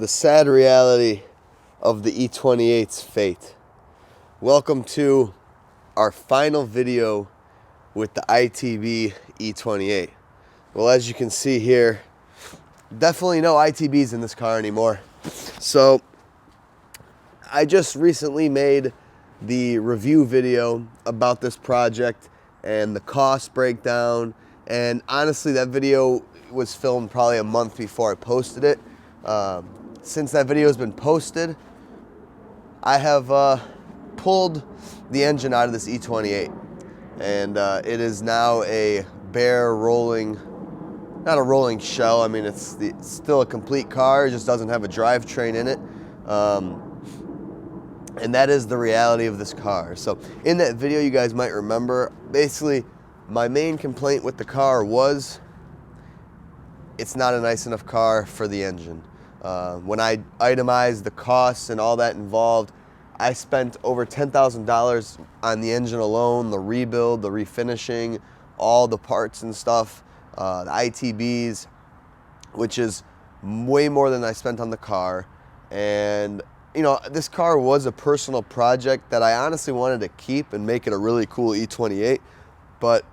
the sad reality of the E28's fate. Welcome to our final video with the ITB E28. Well, as you can see here, definitely no ITBs in this car anymore. So I just recently made the review video about this project and the cost breakdown, and honestly that video was filmed probably a month before I posted it. Since that video has been posted, I have pulled the engine out of this E28, and it is now a bare rolling, not a rolling shell. I mean, it's still a complete car, it just doesn't have a drivetrain in it. And that is the reality of this car. So in that video, you guys might remember, basically my main complaint with the car was it's not a nice enough car for the engine. When I itemized the costs and all that involved, I spent over $10,000 on the engine alone, the rebuild, the refinishing, all the parts and stuff, the ITBs, which is way more than I spent on the car. And you know, this car was a personal project that I honestly wanted to keep and make it a really cool E28, but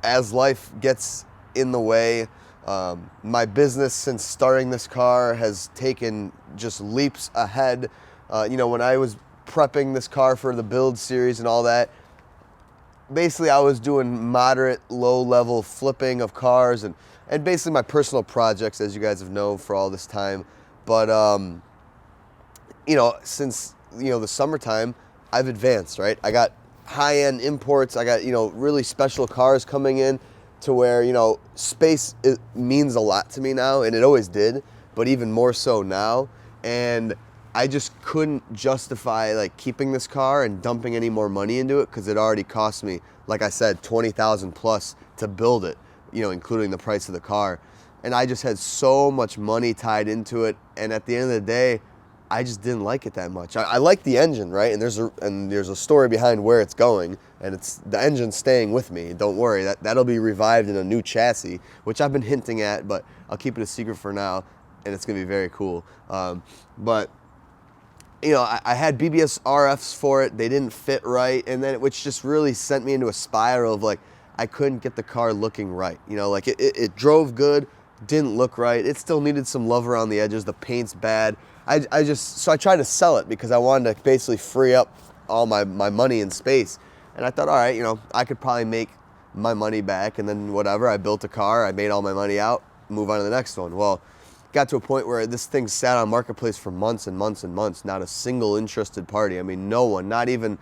as life gets in the way, my business since starting this car has taken just leaps ahead. You know, when I was prepping this car for the build series and all that, basically I was doing moderate, low-level flipping of cars and basically my personal projects, as you guys have known for all this time. But you know, since, you know, the summertime, I've advanced, right? I got high-end imports. I got, you know, really special cars coming in to where, you know, space means a lot to me now, and it always did, but even more so now. And I just couldn't justify like keeping this car and dumping any more money into it because it already cost me, like I said, $20,000 plus to build it, you know, including the price of the car. And I just had so much money tied into it, and at the end of the day, I just didn't like it that much. I like the engine, right? And there's a story behind where it's going, and it's the engine staying with me. Don't worry, that'll be revived in a new chassis, which I've been hinting at, but I'll keep it a secret for now, and it's gonna be very cool. But you know, I had BBS RFs for it. They didn't fit right, and then which just really sent me into a spiral of like I couldn't get the car looking right. You know, like it drove good, didn't look right. It still needed some love around the edges. The paint's bad. So I tried to sell it because I wanted to basically free up all my money and space. And I thought, all right, you know, I could probably make my money back, and then whatever, I built a car, I made all my money out, move on to the next one. Well, got to a point where this thing sat on Marketplace for months and months and months, not a single interested party. I mean, no one, not even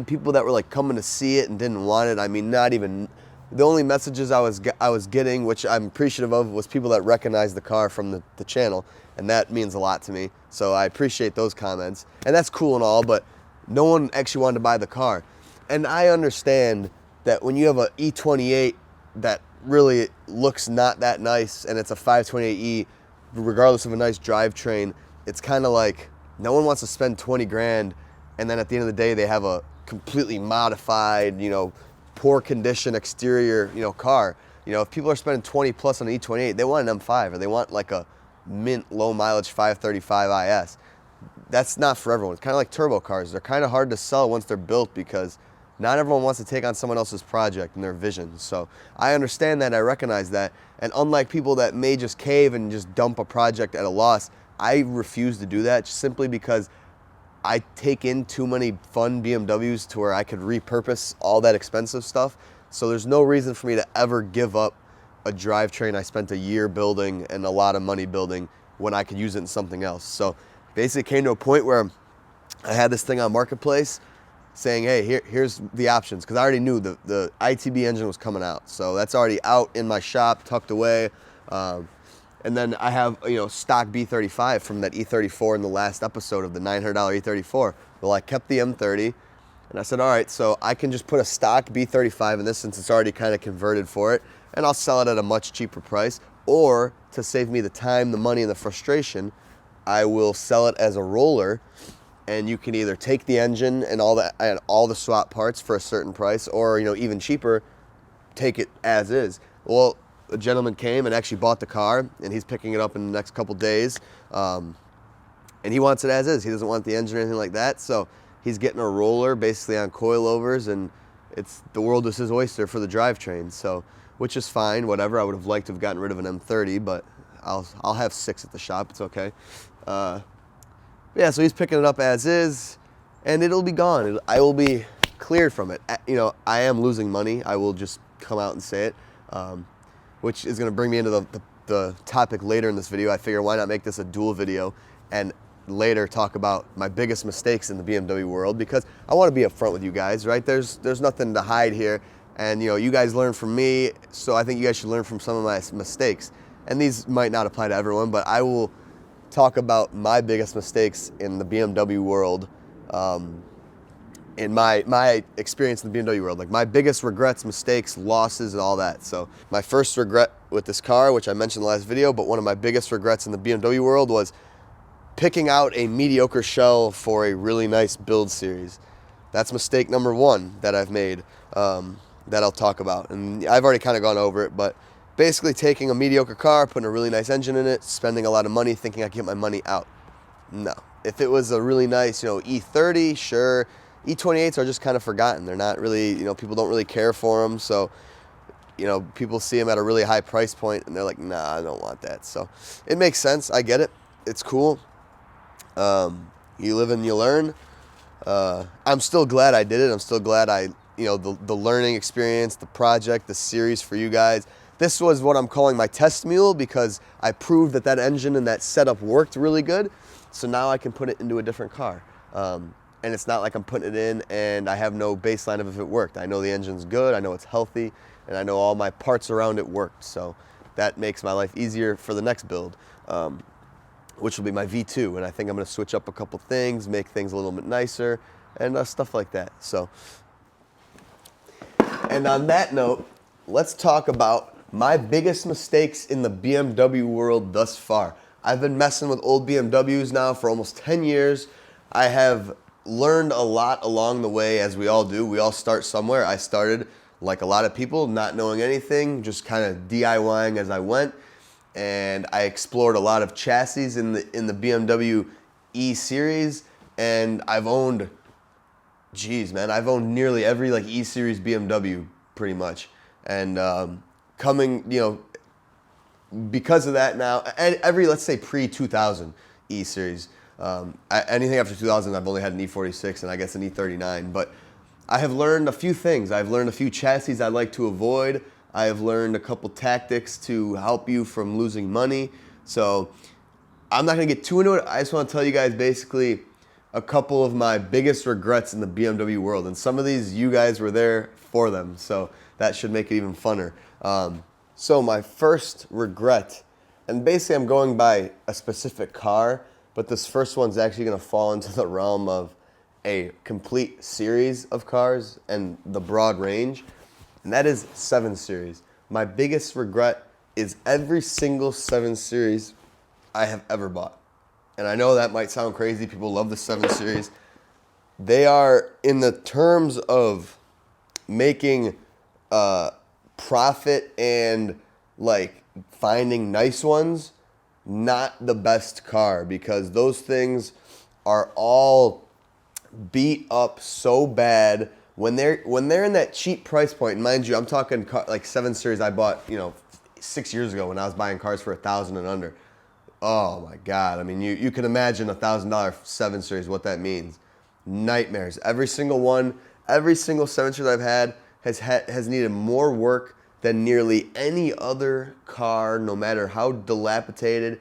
people that were like coming to see it and didn't want it. I mean, not even. The only messages I was getting, which I'm appreciative of, was people that recognized the car from the channel, and that means a lot to me. So I appreciate those comments, and that's cool and all, but no one actually wanted to buy the car. And I understand that when you have an E28 that really looks not that nice, and it's a 528E, regardless of a nice drivetrain, it's kind of like no one wants to spend 20 grand, and then at the end of the day, they have a completely modified, you know, poor condition exterior, you know, car. You know, if people are spending 20 plus on an E28, they want an M5 or they want like a mint low mileage 535 IS. That's not for everyone. It's kind of like turbo cars. They're kind of hard to sell once they're built because not everyone wants to take on someone else's project and their vision. So I understand that, I recognize that. And unlike people that may just cave and just dump a project at a loss, I refuse to do that simply because I take in too many fun BMWs to where I could repurpose all that expensive stuff. So there's no reason for me to ever give up a drivetrain I spent a year building and a lot of money building when I could use it in something else. So basically it came to a point where I had this thing on Marketplace saying, hey, here's the options, because I already knew the ITB engine was coming out. So that's already out in my shop, tucked away. And then I have, you know, stock B35 from that E34 in the last episode of the $900 E34. Well, I kept the M30, and I said, all right, so I can just put a stock B35 in this since it's already kind of converted for it, and I'll sell it at a much cheaper price. Or to save me the time, the money, and the frustration, I will sell it as a roller, and you can either take the engine and all the swap parts for a certain price, or, you know, even cheaper, take it as is. Well, a gentleman came and actually bought the car, and he's picking it up in the next couple days. And he wants it as is. He doesn't want the engine or anything like that. So he's getting a roller basically on coilovers, and the world is his oyster for the drivetrain. So, which is fine, whatever. I would have liked to have gotten rid of an M30, but I'll have 6 at the shop. It's okay. Yeah, so he's picking it up as is, and it'll be gone. I will be cleared from it. You know, I am losing money. I will just come out and say it, which is going to bring me into the topic later in this video. I figure why not make this a dual video and later talk about my biggest mistakes in the BMW world, because I want to be upfront with you guys, right? There's nothing to hide here, and you know, you guys learn from me, so I think you guys should learn from some of my mistakes. And these might not apply to everyone, but I will talk about my biggest mistakes in the BMW world, in my experience in the BMW world, like my biggest regrets, mistakes, losses, and all that. So my first regret with this car, which I mentioned in the last video, but one of my biggest regrets in the BMW world was picking out a mediocre shell for a really nice build series. That's mistake number 1 that I've made, that I'll talk about. And I've already kind of gone over it, but basically taking a mediocre car, putting a really nice engine in it, spending a lot of money thinking I could get my money out. No. If it was a really nice, you know, E30, sure. E28s are just kind of forgotten. They're not really, you know, people don't really care for them. So, you know, people see them at a really high price point and they're like, nah, I don't want that. So it makes sense. I get it. It's cool. You live and you learn. I'm still glad I did it. I'm still glad you know, the learning experience, the project, the series for you guys. This was what I'm calling my test mule, because I proved that engine and that setup worked really good. So now I can put it into a different car. And it's not like I'm putting it in and I have no baseline of if it worked. I know the engine's good, I know it's healthy, and I know all my parts around it worked. So that makes my life easier for the next build, which will be my V2. And I think I'm gonna switch up a couple things, make things a little bit nicer, and stuff like that. So, and on that note, let's talk about my biggest mistakes in the BMW world thus far. I've been messing with old BMWs now for almost 10 years. I have learned a lot along the way, as we all do. We all start somewhere. I started, like a lot of people, not knowing anything, just kind of DIYing as I went. And I explored a lot of chassis in the BMW E series, and I've owned, geez, man, I've owned nearly every like E series BMW pretty much. And coming, you know, because of that now, every, let's say pre-2000 E series, anything after 2000, I've only had an E46 and I guess an E39, but I have learned a few things. I've learned a few chassis I like to avoid. I have learned a couple tactics to help you from losing money. So I'm not gonna get too into it. I just wanna tell you guys basically a couple of my biggest regrets in the BMW world. And some of these, you guys were there for them, so that should make it even funner. So my first regret, and basically I'm going by a specific car, but this first one's actually going to fall into the realm of a complete series of cars and the broad range, and that is 7 Series. My biggest regret is every single 7 Series I have ever bought. And I know that might sound crazy. People love the 7 Series. They are, in the terms of making profit and like finding nice ones, not the best car, because those things are all beat up so bad when they're in that cheap price point. And mind you, I'm talking like 7 Series I bought, you know, 6 years ago when I was buying cars for $1,000 and under. Oh my God! I mean, you can imagine $1,000 7 Series, what that means. Nightmares. Every single one, every single 7 Series I've had has needed more work than nearly any other car, no matter how dilapidated.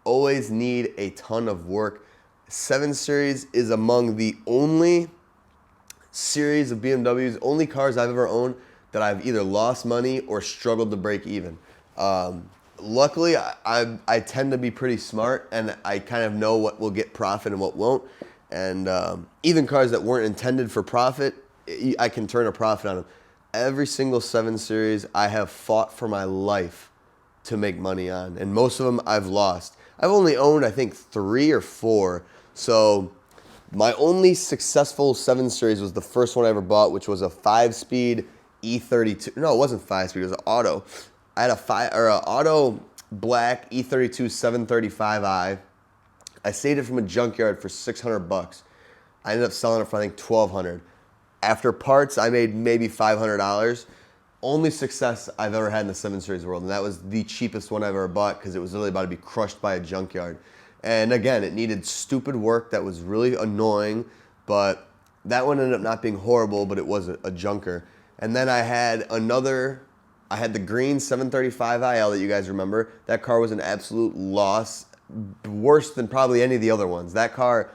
Always need a ton of work. 7 Series is among the only series of BMWs, only cars I've ever owned that I've either lost money or struggled to break even. Luckily, I tend to be pretty smart, and I kind of know what will get profit and what won't. And even cars that weren't intended for profit, I can turn a profit on them. Every single 7 Series I have fought for my life to make money on, and most of them I've lost. I've only owned, I think, 3 or 4. So my only successful 7 Series was the first one I ever bought, which was a 5-speed E32. No, it wasn't 5-speed, it was an auto. I had a auto black E32 735i. I saved it from a junkyard for $600. I ended up selling it for, I think, $1,200. After parts, I made maybe $500. Only success I've ever had in the 7 Series world, and that was the cheapest one I've ever bought because it was literally about to be crushed by a junkyard. And again, it needed stupid work that was really annoying, but that one ended up not being horrible, but it was a junker. And then I had the green 735IL that you guys remember. That car was an absolute loss, worse than probably any of the other ones. That car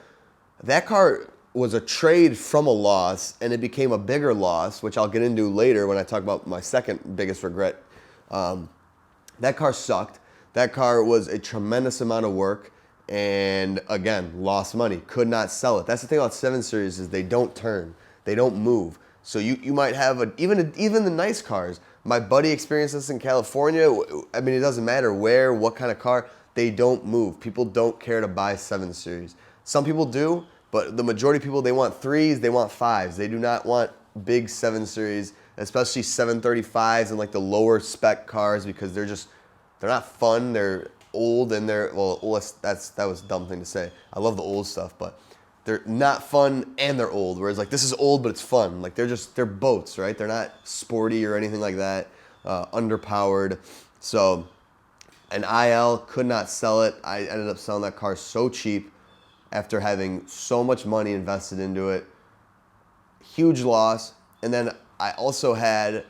was a trade from a loss, and it became a bigger loss, which I'll get into later when I talk about my second biggest regret. That car sucked. That car was a tremendous amount of work, and again, lost money. Could not sell it. That's the thing about 7 Series is they don't turn. They don't move. So you might have even the nice cars. My buddy experienced this in California. I mean, it doesn't matter where, what kind of car. They don't move. People don't care to buy 7 Series. Some people do. But the majority of people, they want 3s, they want 5s. They do not want big 7 Series, especially 735s and like the lower spec cars because they're not fun. They're old and that was a dumb thing to say. I love the old stuff, but they're not fun and they're old. Whereas like this is old, but it's fun. Like they're boats, right? They're not sporty or anything like that, underpowered. So an IL could not sell it. I ended up selling that car so cheap after having so much money invested into it. Huge loss. And then I also had,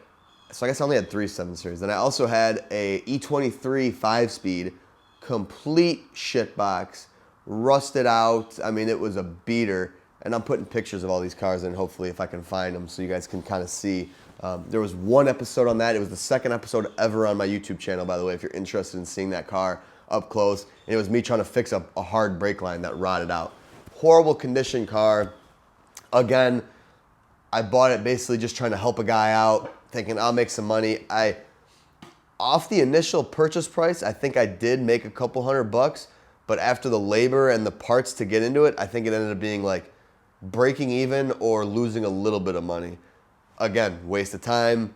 so I guess I only had 3 7 Series. Then I also had a E23 5-speed, complete shit box, rusted out. I mean, it was a beater. And I'm putting pictures of all these cars in, hopefully, if I can find them so you guys can kind of see. There was one episode on that. It was the second episode ever on my YouTube channel, by the way, if you're interested in seeing that car up close. And it was me trying to fix up a hard brake line that rotted out. Horrible condition car. Again, I bought it basically just trying to help a guy out, thinking I'll make some money. Off the initial purchase price, I think I did make a couple $100, but after the labor and the parts to get into it, I think it ended up being like breaking even or losing a little bit of money. Again, waste of time.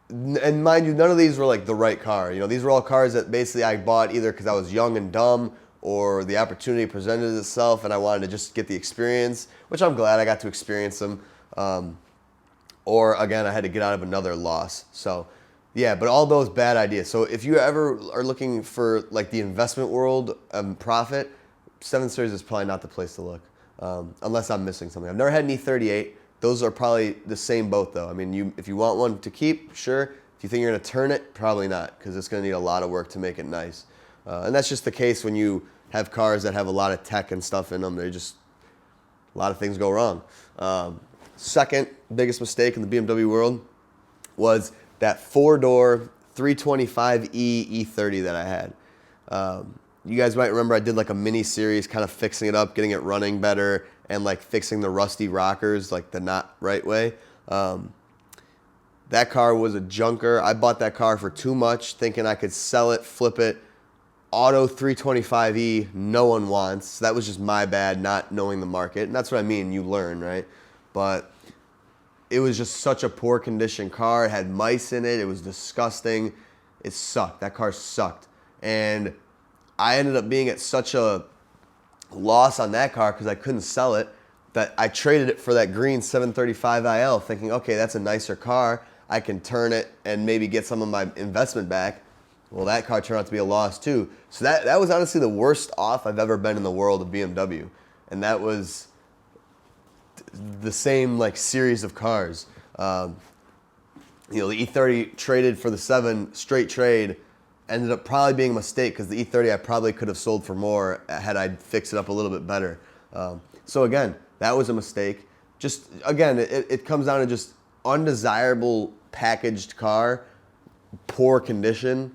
And mind you, none of these were like the right car. You know, these were all cars that basically I bought either because I was young and dumb or the opportunity presented itself and I wanted to just get the experience, which I'm glad I got to experience them. Or again, I had to get out of another loss. So yeah, but all those bad ideas. So if you ever are looking for like the investment world profit, 7 Series is probably not the place to look, unless I'm missing something. I've never had an E38. Those are probably the same boat though. I mean, if you want one to keep, sure. If you think you're gonna turn it, probably not, because it's gonna need a lot of work to make it nice. And that's just the case when you have cars that have a lot of tech and stuff in them. A lot of things go wrong. Second biggest mistake in the BMW world was that 4-door 325e E30 that I had. You guys might remember I did like a mini series kind of fixing it up, getting it running better, and like fixing the rusty rockers like the not right way. That car was a junker. I bought that car for too much, thinking I could sell it, flip it. Auto 325e, no one wants. That was just my bad, not knowing the market. And that's what I mean, you learn, right? But it was just such a poor condition car. It had mice in it. It was disgusting. It sucked. That car sucked. And I ended up being at such a loss on that car because I couldn't sell it that I traded it for that green 735IL thinking, okay, that's a nicer car. I can turn it and maybe get some of my investment back. Well, that car turned out to be a loss too. So that was honestly the worst off I've ever been in the world of BMW. And that was the same like series of cars. The E30 traded for the 7 straight trade ended up probably being a mistake because the E30 I probably could have sold for more had I fixed it up a little bit better. So again, that was a mistake. Just again, it comes down to just undesirable packaged car, poor condition,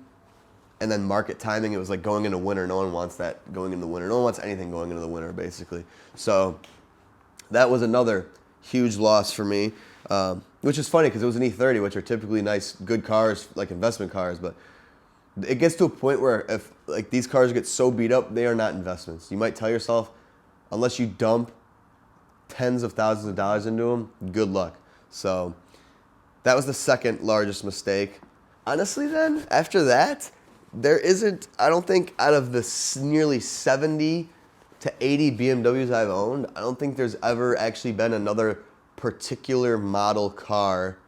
and then market timing. It was like going into winter. No one wants that going into winter. No one wants anything going into the winter, basically. So that was another huge loss for me, which is funny because it was an E30, which are typically nice, good cars, like investment cars. But it gets to a point where if like these cars get so beat up, they are not investments. You might tell yourself, unless you dump tens of thousands of dollars into them, good luck. So that was the second largest mistake. Honestly then, after that, there isn't, I don't think out of the nearly 70 to 80 BMWs I've owned, I don't think there's ever actually been another particular model car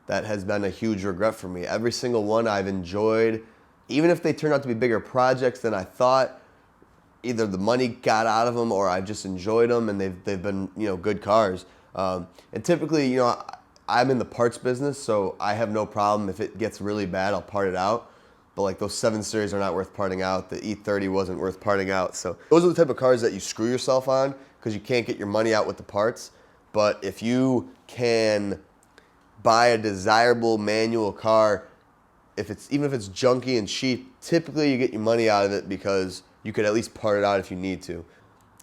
that has been a huge regret for me. Every single one I've enjoyed, even if they turned out to be bigger projects than I thought, either the money got out of them or I just enjoyed them and they've been, you know, good cars. And typically, you know, I'm in the parts business, so I have no problem. If it gets really bad, I'll part it out. But like those 7 Series are not worth parting out. The E30 wasn't worth parting out. So those are the type of cars that you screw yourself on because you can't get your money out with the parts. But if you can buy a desirable manual car, even if it's junky and cheap, typically you get your money out of it because you could at least part it out if you need to.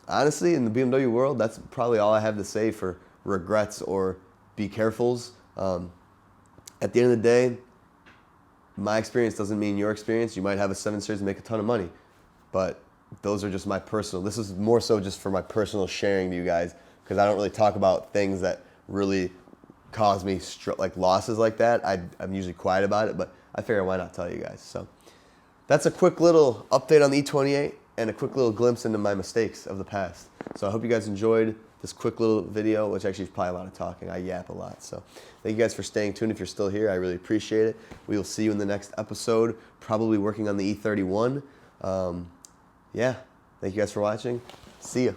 Honestly, in the BMW world, that's probably all I have to say for regrets or be carefuls. At the end of the day, my experience doesn't mean your experience. You might have a 7 Series and make a ton of money, but those are just my personal. This is more so just for my personal sharing to you guys because I don't really talk about things that really cause me like losses like that. I'm usually quiet about it, but I figure why not tell you guys. So that's a quick little update on the E28 and a quick little glimpse into my mistakes of the past. So I hope you guys enjoyed this quick little video, which actually is probably a lot of talking. I yap a lot. So thank you guys for staying tuned. If you're still here, I really appreciate it. We will see you in the next episode, probably working on the E31. Yeah, thank you guys for watching. See ya.